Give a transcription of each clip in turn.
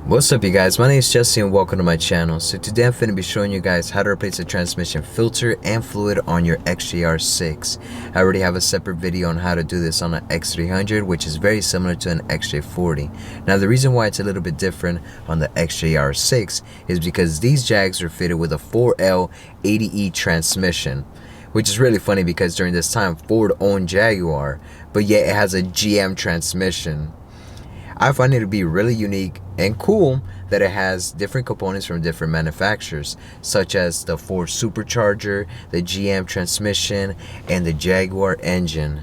What's up you guys, my name is Jesse and welcome to my channel. So today I'm going to be showing you guys how to replace a transmission filter and fluid on your XJR6. I already have a separate video on how to do this on an X300, which is very similar to an XJ40. Now the reason why it's a little bit different on the XJR6 is because these Jags are fitted with a 4L80E transmission. Which is really funny because during this time Ford owned Jaguar, but yet it has a GM transmission. I find it to be really unique and cool that it has different components from different manufacturers, such as the Ford supercharger, the GM transmission, and the Jaguar engine.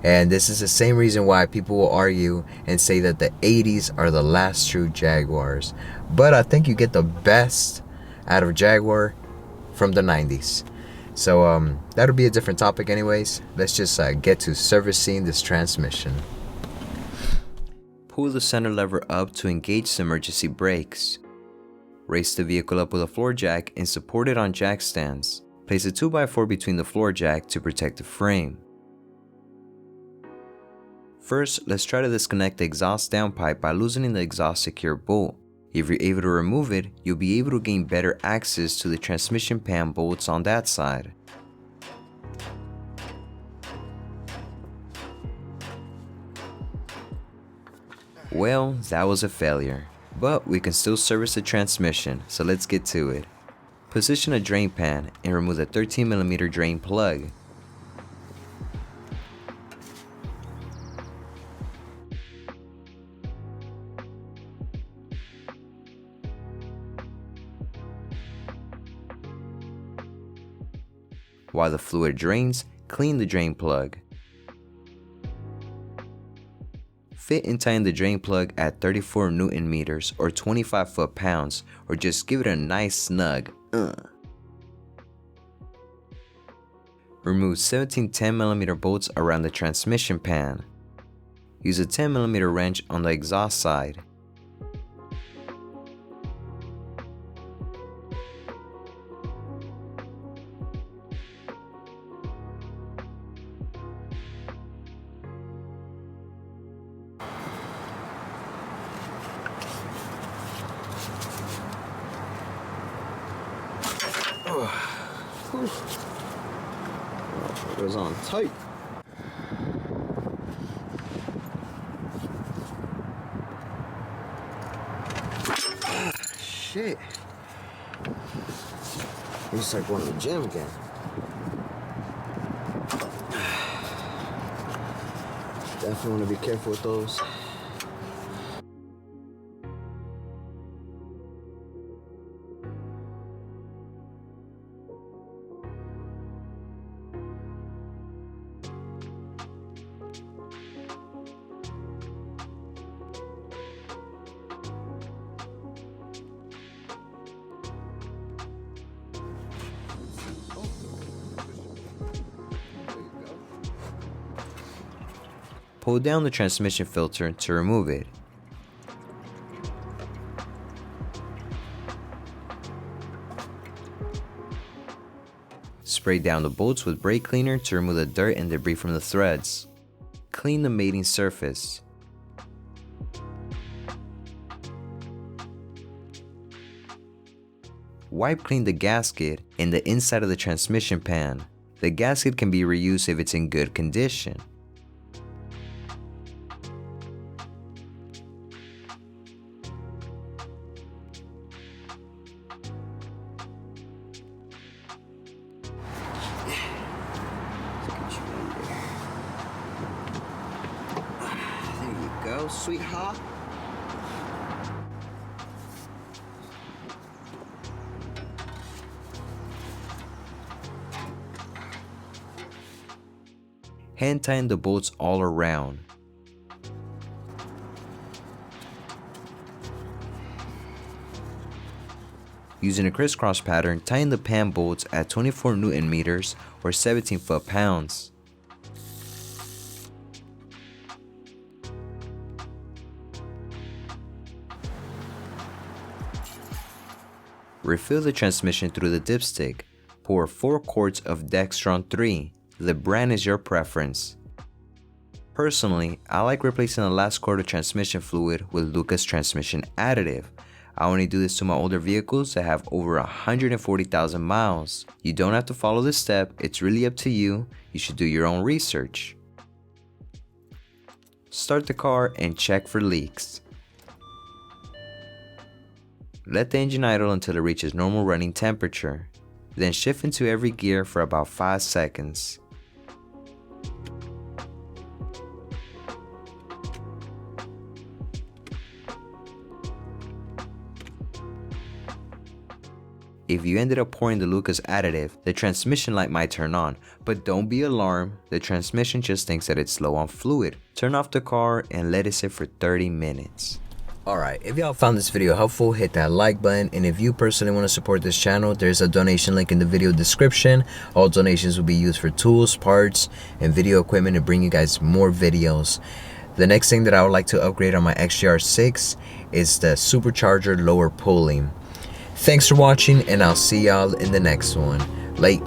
And this is the same reason why people will argue and say that the 80s are the last true Jaguars. But I think you get the best out of Jaguar from the 90s. So that'll be a different topic anyways. Let's just get to servicing this transmission. Pull the center lever up to engage the emergency brakes. Raise the vehicle up with a floor jack and support it on jack stands. Place a 2x4 between the floor jack to protect the frame. First, let's try to disconnect the exhaust downpipe by loosening the exhaust secure bolt. If you're able to remove it, you'll be able to gain better access to the transmission pan bolts on that side. Well, that was a failure, but we can still service the transmission, so let's get to it. Position a drain pan and remove the 13mm drain plug. While the fluid drains, clean the drain plug. Fit and tighten the drain plug at 34 Newton meters or 25 foot-pounds, or just give it a nice snug. Remove 17 10mm bolts around the transmission pan. Use a 10mm wrench on the exhaust side. It was on tight. Shit. It's like going to the gym again. Definitely want to be careful with those. Pull down the transmission filter to remove it. Spray down the bolts with brake cleaner to remove the dirt and debris from the threads. Clean the mating surface. Wipe clean the gasket and the inside of the transmission pan. The gasket can be reused if it's in good condition. Go, sweetheart. Hand tighten the bolts all around. Using a crisscross pattern, tighten the pan bolts at 24 Newton meters or 17 foot-pounds. Refill the transmission through the dipstick. Pour 4 quarts of Dextron 3. The brand is your preference. Personally, I like replacing the last quart of transmission fluid with Lucas transmission additive. I only do this to my older vehicles that have over 140,000 miles. You don't have to follow this step, it's really up to you. You should do your own research. Start the car and check for leaks. Let the engine idle until it reaches normal running temperature. Then shift into every gear for about 5 seconds. If you ended up pouring the Lucas additive, the transmission light might turn on, but don't be alarmed, the transmission just thinks that it's low on fluid. Turn off the car and let it sit for 30 minutes. Alright, if y'all found this video helpful, hit that like button, and if you personally want to support this channel, there's a donation link in the video description. All donations will be used for tools, parts, and video equipment to bring you guys more videos. The next thing that I would like to upgrade on my XJR6 is the supercharger lower pulling. Thanks for watching, and I'll see y'all in the next one. Late.